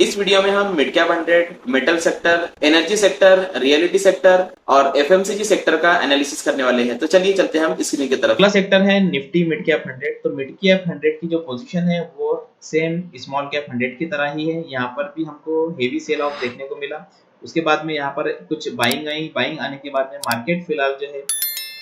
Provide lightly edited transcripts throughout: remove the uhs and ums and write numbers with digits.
इस वीडियो में हम mid cap 100, metal sector, energy sector, reality sector और एफएमसीजी सेक्टर का एनालिसिस करने वाले हैं। तो चलिए चलते हैं हम स्क्रीन की तरफ। अगला सेक्टर है निफ्टी मिड कैप 100। तो मिड कैप 100 की जो पोजीशन है वो सेम स्मॉल कैप 100 की तरह ही है। यहाँ पर भी हमको हेवी सेल ऑफ देखने को मिला। उसके बाद में यहाँ पर कुछ बाइंग आई। बाइंग आने के बाद में मार्केट फिलहाल जो है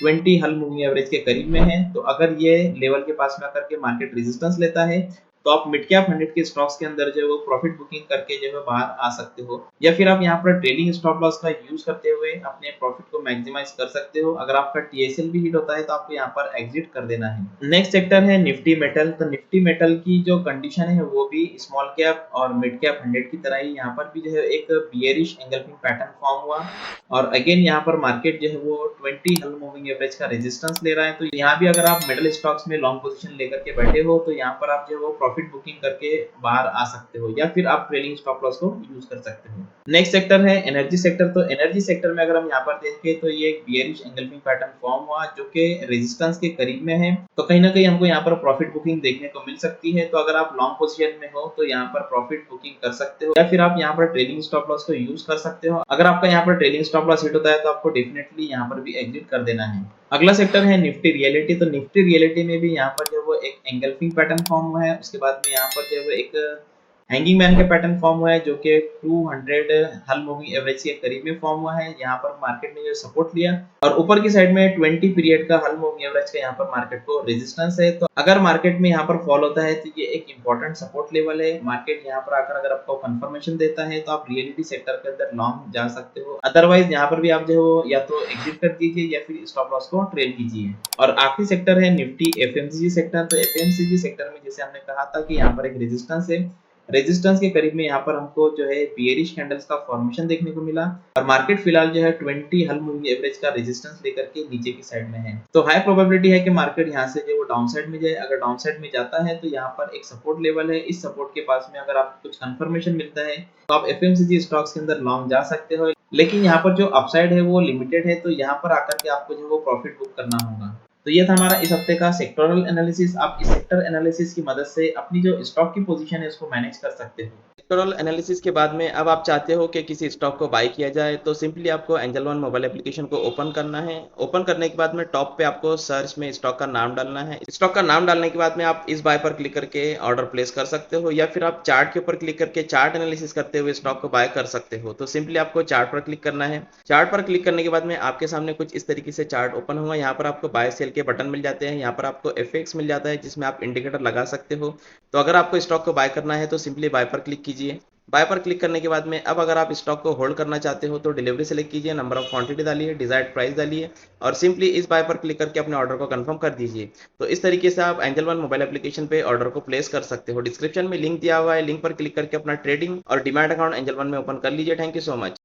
20 हल मूविंग एवरेज के करीब में है। तो अगर ये लेवल के पास में आकर के मार्केट रेजिस्टेंस लेता है तो आप मिड कैप 100 के स्टॉक्स के अंदर जो है वो प्रॉफिट बुकिंग करके जो है बाहर आ सकते हो, या फिर आप यहाँ पर ट्रेलिंग स्टॉप लॉस का यूज करते हुए अपने प्रॉफिट को मैक्सिमाइज कर सकते हो। अगर आपका टीएसएल भी हिट होता है तो आपको यहाँ पर एग्जिट कर देना है। नेक्स्ट सेक्टर है निफ्टी मेटल। तो निफ्टी मेटल की जो कंडीशन है वो भी स्मॉल कैप और मिड कैप 100 की तरह ही यहाँ पर भी जो है एक बियरिश एंगल्फिंग पैटर्न फॉर्म हुआ और अगेन यहाँ पर मार्केट जो है वो 20 हल मूविंग एवरेज का रेजिस्टेंस ले रहा है। तो यहाँ भी अगर आप मेटल स्टॉक्स में लॉन्ग पोजीशन लेकर के बैठे हो तो यहाँ पर आप जो है वो प्रॉफिट बुकिंग करके बाहर आ सकते हो, या फिर आप ट्रेलिंग स्टॉप लॉस को यूज कर सकते हो। नेक्स्ट सेक्टर है एनर्जी सेक्टर। तो एनर्जी सेक्टर में अगर हम यहाँ पर देखें तो ये एक बियरिश एंगल्फिंग पैटर्न फॉर्म हुआ जो कि रेजिस्टेंस के करीब में है। तो कहीं ना कहीं हमको यहाँ पर प्रॉफिट बुकिंग देखने को मिल सकती है। तो अगर आप लॉन्ग पोजीशन में हो तो यहाँ पर प्रॉफिट बुकिंग कर सकते हो, या फिर आप यहाँ पर ट्रेलिंग स्टॉप लॉस को यूज कर सकते हो। अगर आपका यहाँ पर ट्रेलिंग स्टॉप लॉस हिट होता है तो आपको डेफिनेटली यहाँ पर भी एग्जिट कर देना है। अगला सेक्टर है निफ्टी रियलिटी। तो निफ्टी रियलिटी में भी यहाँ पर जो वो एक एंगल्फिंग पैटर्न फॉर्म हुआ है। उसके बाद में यहाँ पर जो वो एक हैंगिंग मैन का पैटर्न फॉर्म हुआ है जो कि 200 हल मूविंग एवरेज के करीब में फॉर्म हुआ है। यहाँ पर मार्केट ने जो सपोर्ट लिया और ऊपर की साइड में 20 पीरियड का हल मूविंग एवरेज का यहाँ पर मार्केट को रेजिस्टेंस है। तो अगर मार्केट में यहाँ पर फॉल होता है तो ये एक इंपॉर्टेंट सपोर्ट लेवल है। मार्केट यहाँ पर आकर अगर आपको कंफर्मेशन देता है तो आप रियलिटी सेक्टर के अंदर लॉन्ग जा सकते हो। अदरवाइज यहाँ पर भी आप जो हो या तो एग्जिट कर दीजिए या फिर स्टॉप लॉस को ट्रेल कीजिए। और आखिरी सेक्टर है निफ्टी एफएमसीजी सेक्टर। तो एफएमसीजी सेक्टर में जैसे हमने कहा था कि यहाँ पर एक रेजिस्टेंस है। रेजिस्टेंस के करीब में यहाँ पर हमको जो है बियरिश कैंडल्स का फॉर्मेशन देखने को मिला और मार्केट फिलहाल जो है 20 हल मूविंग एवरेज का रेजिस्टेंस लेकर के नीचे की साइड में है। तो हाई प्रोबेबिलिटी है कि मार्केट यहाँ से जो वो डाउन साइड में जाए। अगर डाउन साइड में जाता है तो यहाँ पर एक सपोर्ट लेवल है। इस सपोर्ट के पास में अगर आपको कुछ कंफर्मेशन मिलता है तो आप एफएमसीजी स्टॉक्स के अंदर लॉन्ग जा सकते हो, लेकिन यहाँ पर जो अपसाइड है वो लिमिटेड है। तो यहाँ पर आकर के आपको जो वो प्रॉफिट बुक करना होगा। तो ये था हमारा इस हफ्ते का सेक्टोरल एनालिसिस। आप इस सेक्टर एनालिसिस की मदद से अपनी जो स्टॉक की पोजीशन है उसको मैनेज कर सकते हो। सेक्टोरल एनालिसिस के बाद में अब आप चाहते हो कि किसी स्टॉक को बाय किया जाए तो सिंपली आपको एंजल वन मोबाइल एप्लीकेशन को ओपन करना है। ओपन करने के बाद में टॉप पे आपको सर्च में स्टॉक का नाम डालना है। स्टॉक का नाम डालने के बाद में आप इस बाय पर क्लिक करके ऑर्डर प्लेस कर सकते हो, या फिर आप चार्ट के ऊपर क्लिक करके चार्ट एनालिसिस करते हुए स्टॉक को बाय कर सकते हो। तो सिंपली आपको चार्ट पर क्लिक करना है। चार्ट पर क्लिक करने के बाद में आपके सामने कुछ इस तरीके से चार्ट ओपन होगा। यहाँ पर आपको बाय सेल के बटन मिल जाते हैं। यहाँ पर आपको एफएक्स मिल जाता है जिसमें आप इंडिकेटर लगा सकते हो। तो अगर आपको स्टॉक को बाय करना है तो सिंपली बाय पर क्लिक कीजिए। बाय पर क्लिक करने के बाद में अब अगर आप स्टॉक को होल्ड करना चाहते हो तो डिलीवरी सेलेक्ट कीजिए, नंबर ऑफ क्वांटिटी डालिए, डिजायर्ड प्राइस डालिए और सिंपली इस बाय पर क्लिक करके अपने ऑर्डर को कंफर्म कर दीजिए। तो इस तरीके से आप एंजल वन मोबाइल एप्लीकेशन पे ऑर्डर को प्लेस कर सकते हो। डिस्क्रिप्शन में लिंक दिया हुआ है, लिंक पर क्लिक करके अपना ट्रेडिंग और डिमैट अकाउंट एंजल वन में ओपन कर लीजिए। Thank you so much.